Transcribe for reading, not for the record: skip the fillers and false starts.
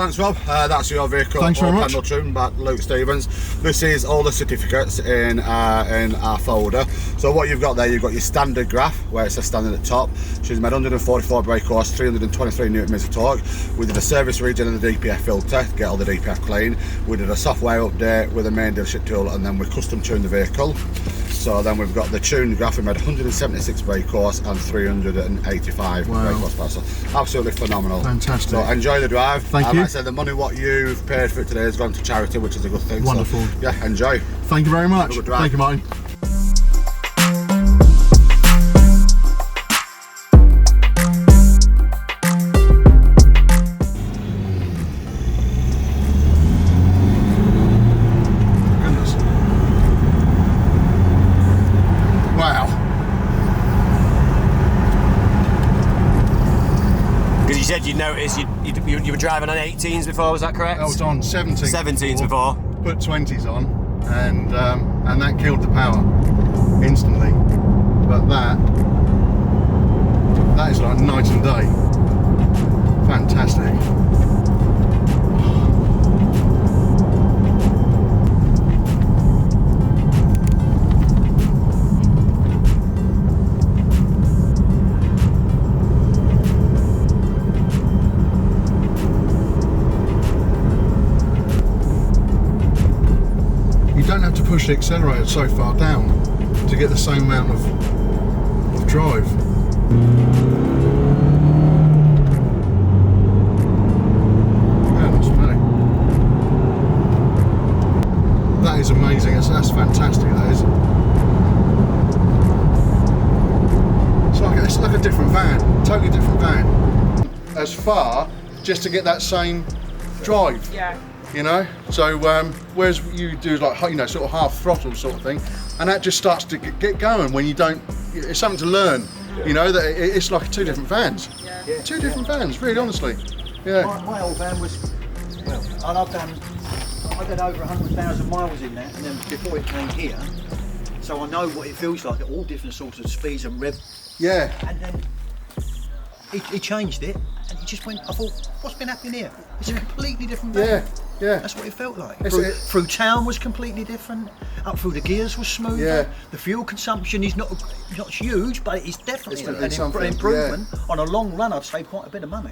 thanks Rob. That's your vehicle. Thanks very much. Pendle tune by Luke Stevens. This is all the certificates in our folder. So what you've got there, you've got your standard graph where it says standard at the top. She's made 144 brake horse, 323 Newton meters of torque. We did a service region and the DPF filter to get all the DPF clean. We did a software update with a main dealership tool, and then we custom tuned the vehicle. So then we've got the tuned graph. We made 176 brake horse and 385 wow. brake horsepower. So absolutely phenomenal. Fantastic. So enjoy the drive. Thank you. Like I said, the money what you've paid for it today has gone to charity, which is a good thing. Wonderful. So, yeah, enjoy. Thank you very much. Have a good drive. Thank you, Martin. Because you said you noticed you were driving on 18s before, was that correct? I was on 17s. 17s before. Put 20s on, and that killed the power instantly. But that is like night and day. Fantastic. You don't have to push the accelerator so far down to get the same amount of drive. That is amazing. That's fantastic. That is. It's like a different van, totally different van. As far just to get that same drive. Yeah. You know, so whereas you do like, you know, sort of half throttle sort of thing, and that just starts to get going when you don't. It's something to learn. You know, that it's like two different vans. Yeah. Two different vans, really, honestly. Yeah. My old van was, well, I did over 100,000 miles in that, and then before it came here, so I know what it feels like at all different sorts of speeds and rev. Yeah. And then he changed it, and he just went. I thought, what's been happening here? It's a completely different van. Yeah. Yeah. That's what it felt like. It's Through town was completely different. Up through the gears was smoother. Yeah. The fuel consumption is not huge, but it's definitely It's something, an improvement. On a long run, I'd save quite a bit of money.